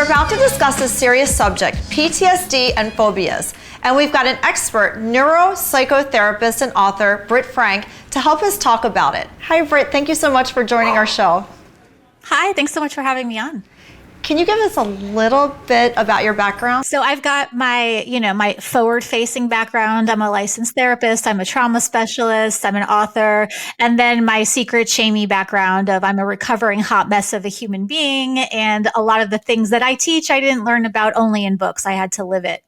We're about to discuss a serious subject, PTSD and phobias. And we've got an expert, neuro-psychotherapist and author, Britt Frank, to help us talk about it. Hi, Britt. Thank you so much for joining our show. Hi, thanks so much for having me on. Can you give us a little bit about your background? So I've got my forward-facing background. I'm a licensed therapist. I'm a trauma specialist. I'm an author. And then my secret shamey background of I'm a recovering hot mess of a human being. And a lot of the things that I teach, I didn't learn about only in books. I had to live it.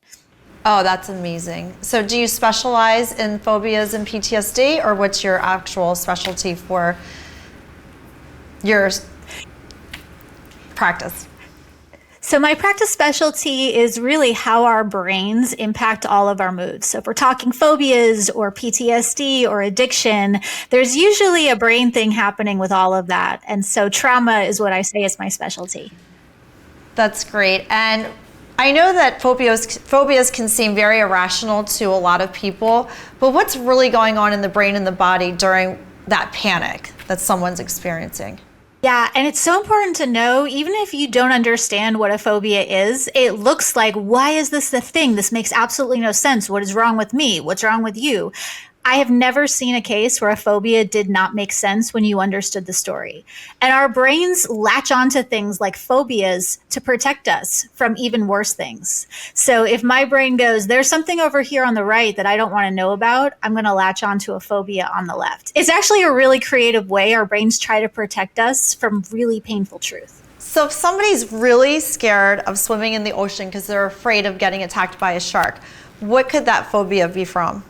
Oh, that's amazing. So do you specialize in phobias and PTSD, or what's your actual specialty for your practice? So my practice specialty is really how our brains impact all of our moods. So if we're talking phobias or PTSD or addiction, there's usually a brain thing happening with all of that. And so trauma is what I say is my specialty. That's great. And I know that phobias can seem very irrational to a lot of people, but what's really going on in the brain and the body during that panic that someone's experiencing? Yeah, and it's so important to know, even if you don't understand what a phobia is, it looks like, why is this the thing? This makes absolutely no sense. What is wrong with me? What's wrong with you? I have never seen a case where a phobia did not make sense when you understood the story. And our brains latch onto things like phobias to protect us from even worse things. So if my brain goes, there's something over here on the right that I don't want to know about, I'm going to latch onto a phobia on the left. It's actually a really creative way our brains try to protect us from really painful truth. So if somebody's really scared of swimming in the ocean because they're afraid of getting attacked by a shark, what could that phobia be from?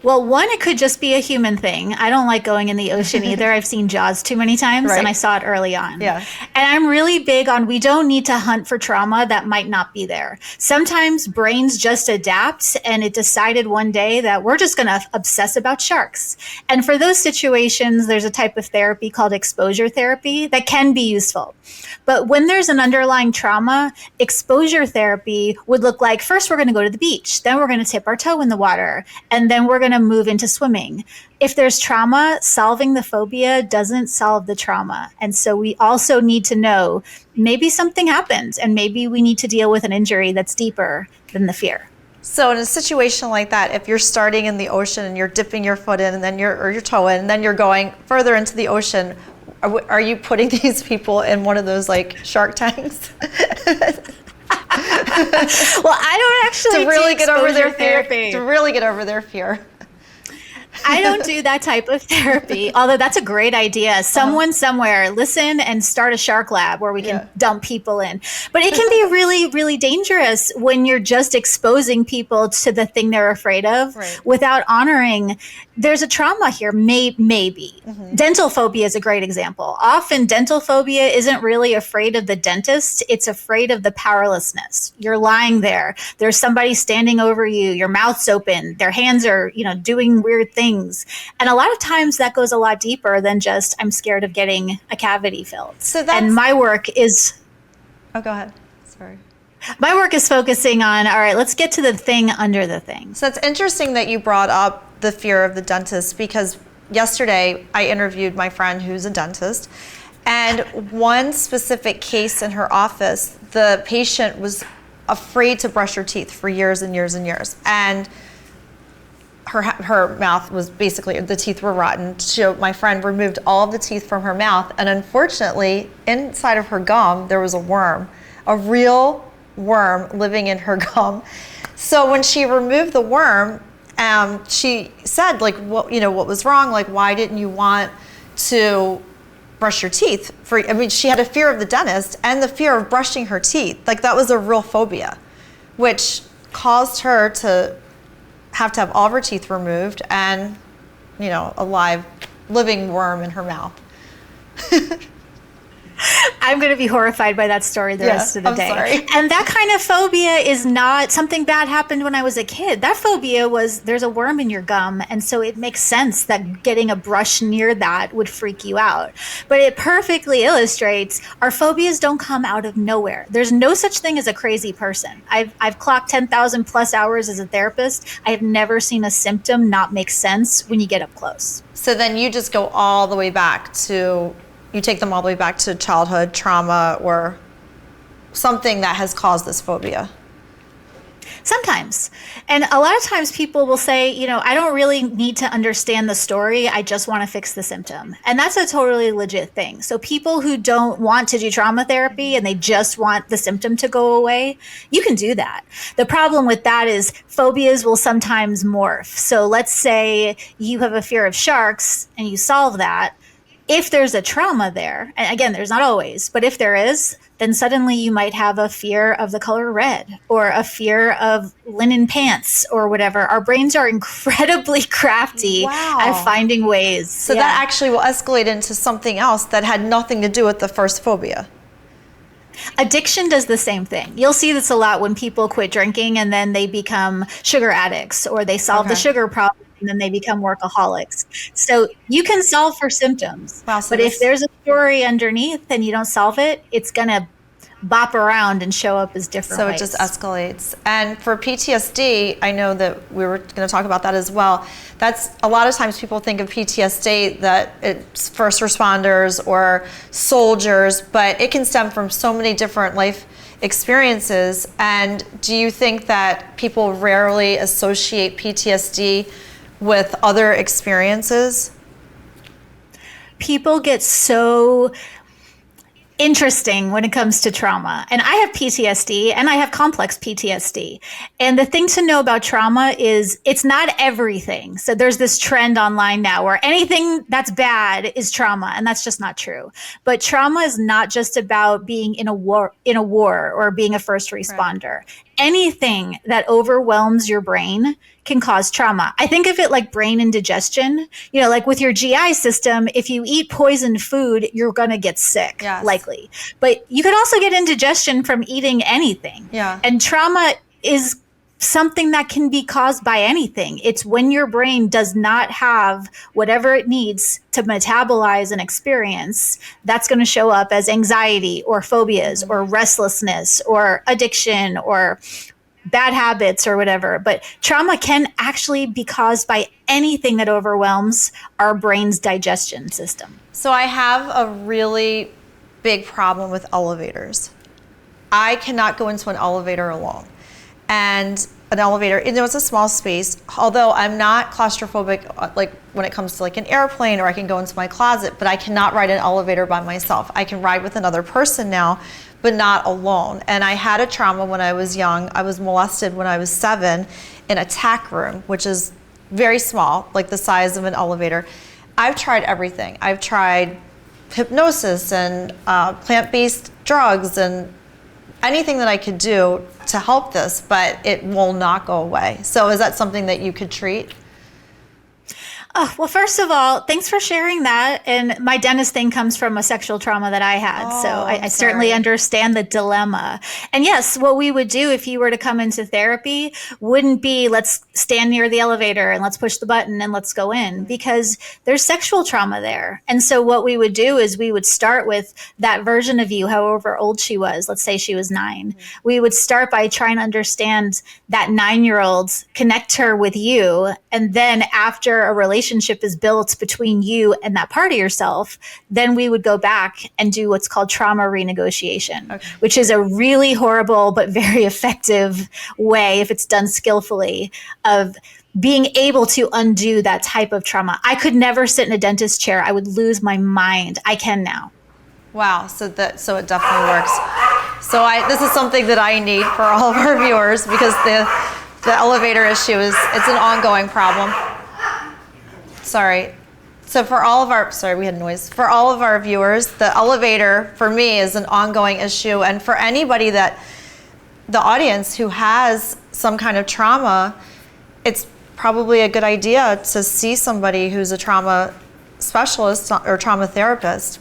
Well, one, it could just be a human thing. I don't like going in the ocean either. I've seen Jaws too many times, right. And I saw it early on. Yeah. And I'm really big on we don't need to hunt for trauma that might not be there. Sometimes brains just adapt, and it decided one day that we're just going to obsess about sharks. And for those situations, there's a type of therapy called exposure therapy that can be useful. But when there's an underlying trauma, exposure therapy would look like, first we're going to go to the beach, then we're going to tip our toe in the water, and then we're going to move into swimming. If there's trauma, solving the phobia doesn't solve the trauma. And so we also need to know maybe something happened and maybe we need to deal with an injury that's deeper than the fear. So in a situation like that, if you're starting in the ocean and you're dipping your foot in and then your toe in, and then you're going further into the ocean, are you putting these people in one of those like shark tanks? Well, I don't actually to really get over their therapy. To really get over their fear. I don't do that type of therapy, although that's a great idea. Someone somewhere listen and start a shark lab where we can dump people in. But it can be really, really dangerous when you're just exposing people to the thing they're afraid of without honoring there's a trauma here, maybe. Mm-hmm. Dental phobia is a great example. Often dental phobia isn't really afraid of the dentist. It's afraid of the powerlessness. You're lying there. There's somebody standing over you. Your mouth's open. Their hands are, doing weird things. And a lot of times that goes a lot deeper than just, I'm scared of getting a cavity filled. And my work is... Oh, go ahead. Sorry. My work is focusing on, all right, let's get to the thing under the thing. So it's interesting that you brought up the fear of the dentist, because yesterday I interviewed my friend who's a dentist, and one specific case in her office, the patient was afraid to brush her teeth for years and years and years. And her mouth was basically, the teeth were rotten. So my friend removed all of the teeth from her mouth, and unfortunately, inside of her gum, there was a worm, a real worm living in her gum. So when she removed the worm, she said, what was wrong? Like, why didn't you want to brush your teeth? She had a fear of the dentist and the fear of brushing her teeth. Like, that was a real phobia, which caused her to have all of her teeth removed and, a live, living worm in her mouth. I'm going to be horrified by that story the rest of the day. Sorry. And that kind of phobia is not something bad happened when I was a kid. That phobia was there's a worm in your gum. And so it makes sense that getting a brush near that would freak you out. But it perfectly illustrates our phobias don't come out of nowhere. There's no such thing as a crazy person. I've clocked 10,000 plus hours as a therapist. I have never seen a symptom not make sense when you get up close. So then you just go all the way back to... You take them all the way back to childhood trauma or something that has caused this phobia? Sometimes. And a lot of times people will say, I don't really need to understand the story. I just want to fix the symptom. And that's a totally legit thing. So people who don't want to do trauma therapy and they just want the symptom to go away, you can do that. The problem with that is phobias will sometimes morph. So let's say you have a fear of sharks and you solve that. If there's a trauma there, and again, there's not always, but if there is, then suddenly you might have a fear of the color red or a fear of linen pants or whatever. Our brains are incredibly crafty at finding ways. So that actually will escalate into something else that had nothing to do with the first phobia. Addiction does the same thing. You'll see this a lot when people quit drinking and then they become sugar addicts, or they solve the sugar problem and then they become workaholics. So you can solve for symptoms, but if there's a story underneath and you don't solve it, it's going to bop around and show up as different ways. So it just escalates. And for PTSD, I know that we were going to talk about that as well. That's a lot of times people think of PTSD that it's first responders or soldiers, but it can stem from so many different life experiences. And do you think that people rarely associate PTSD with other experiences? People get so interesting when it comes to trauma. And I have PTSD and I have complex PTSD. And the thing to know about trauma is it's not everything. So there's this trend online now where anything that's bad is trauma, and that's just not true. But trauma is not just about being in a war or being a first responder. Right. Anything that overwhelms your brain can cause trauma. I think of it like brain indigestion. Like with your GI system, if you eat poisoned food, you're going to get sick, likely. But you could also get indigestion from eating anything. Yeah. And trauma is something that can be caused by anything. It's when your brain does not have whatever it needs to metabolize an experience, that's going to show up as anxiety or phobias or restlessness or addiction or bad habits or whatever. But trauma can actually be caused by anything that overwhelms our brain's digestion system. So I have a really big problem with elevators. I cannot go into an elevator alone. And an elevator, it's a small space, although I'm not claustrophobic like when it comes to like an airplane, or I can go into my closet, but I cannot ride an elevator by myself. I can ride with another person now, but not alone. And I had a trauma when I was young. I was molested when I was 7 in a TAC room, which is very small, like the size of an elevator. I've tried everything. I've tried hypnosis and plant-based drugs and anything that I could do to help this, but it will not go away. So is that something that you could treat? Oh, well, first of all, thanks for sharing that. And my dentist thing comes from a sexual trauma that I had. So I certainly understand the dilemma. And yes, what we would do if you were to come into therapy wouldn't be let's stand near the elevator and let's push the button and let's go in, because there's sexual trauma there. And so what we would do is we would start with that version of you, however old she was. Let's say she was 9. We would start by trying to understand that 9-year-old, connect her with you. And then after a relationship is built between you and that part of yourself, then we would go back and do what's called trauma renegotiation, which is a really horrible but very effective way, if it's done skillfully, of being able to undo that type of trauma. I could never sit in a dentist chair. I would lose my mind. I can now. Wow, so it definitely works. So this is something that I need for all of our viewers, because the elevator issue it's an ongoing problem. Sorry. So for all of our, we had noise. For all of our viewers, the elevator for me is an ongoing issue. And for anybody the audience who has some kind of trauma, it's probably a good idea to see somebody who's a trauma specialist or trauma therapist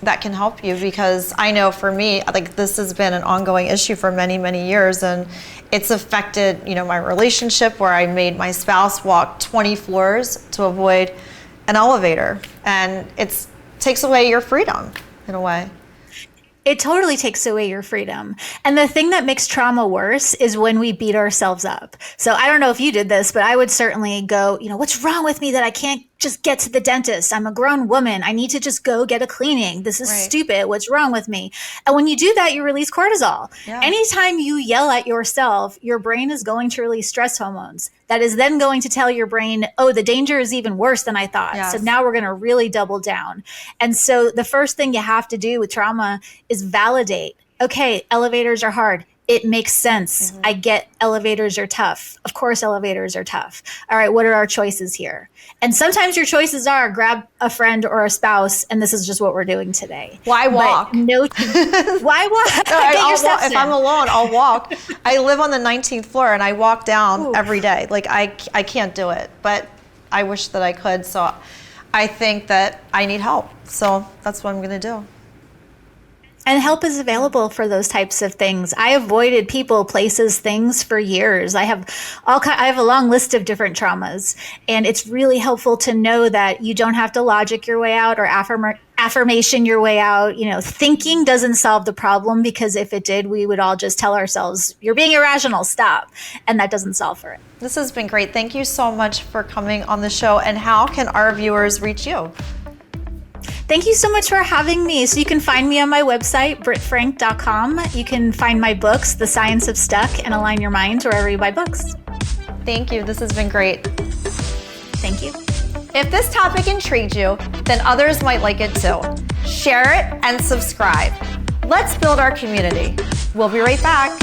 that can help you, because I know for me, like, this has been an ongoing issue for many, many years, and it's affected, my relationship, where I made my spouse walk 20 floors to avoid an elevator, and it takes away your freedom in a way. It totally takes away your freedom. And the thing that makes trauma worse is when we beat ourselves up. So I don't know if you did this, but I would certainly go, what's wrong with me that I can't just get to the dentist. I'm a grown woman. I need to just go get a cleaning. This is stupid. What's wrong with me? And when you do that, you release cortisol. Yeah. Anytime you yell at yourself, your brain is going to release stress hormones. That is then going to tell your brain, oh, the danger is even worse than I thought. Yes. So now we're going to really double down. And so the first thing you have to do with trauma is validate. Okay, elevators are hard. It makes sense. I get elevators are tough. Of course, elevators are tough. All right, what are our choices here? And sometimes your choices are grab a friend or a spouse, and this is just what we're doing today. Why walk? Why walk? If I'm alone, I'll walk. I live on the 19th floor, and I walk down every day. Like, I can't do it, but I wish that I could. So I think that I need help. So that's what I'm going to do. And help is available for those types of things. I avoided people, places, things for years. I have a long list of different traumas, and it's really helpful to know that you don't have to logic your way out or affirmation your way out. Thinking doesn't solve the problem, because if it did, we would all just tell ourselves, you're being irrational, stop. And that doesn't solve for it. This has been great. Thank you so much for coming on the show. And how can our viewers reach you? Thank you so much for having me. So you can find me on my website, brittfrank.com. You can find my books, The Science of Stuck and Align Your Mind, wherever you buy books. Thank you. This has been great. Thank you. If this topic intrigued you, then others might like it too. Share it and subscribe. Let's build our community. We'll be right back.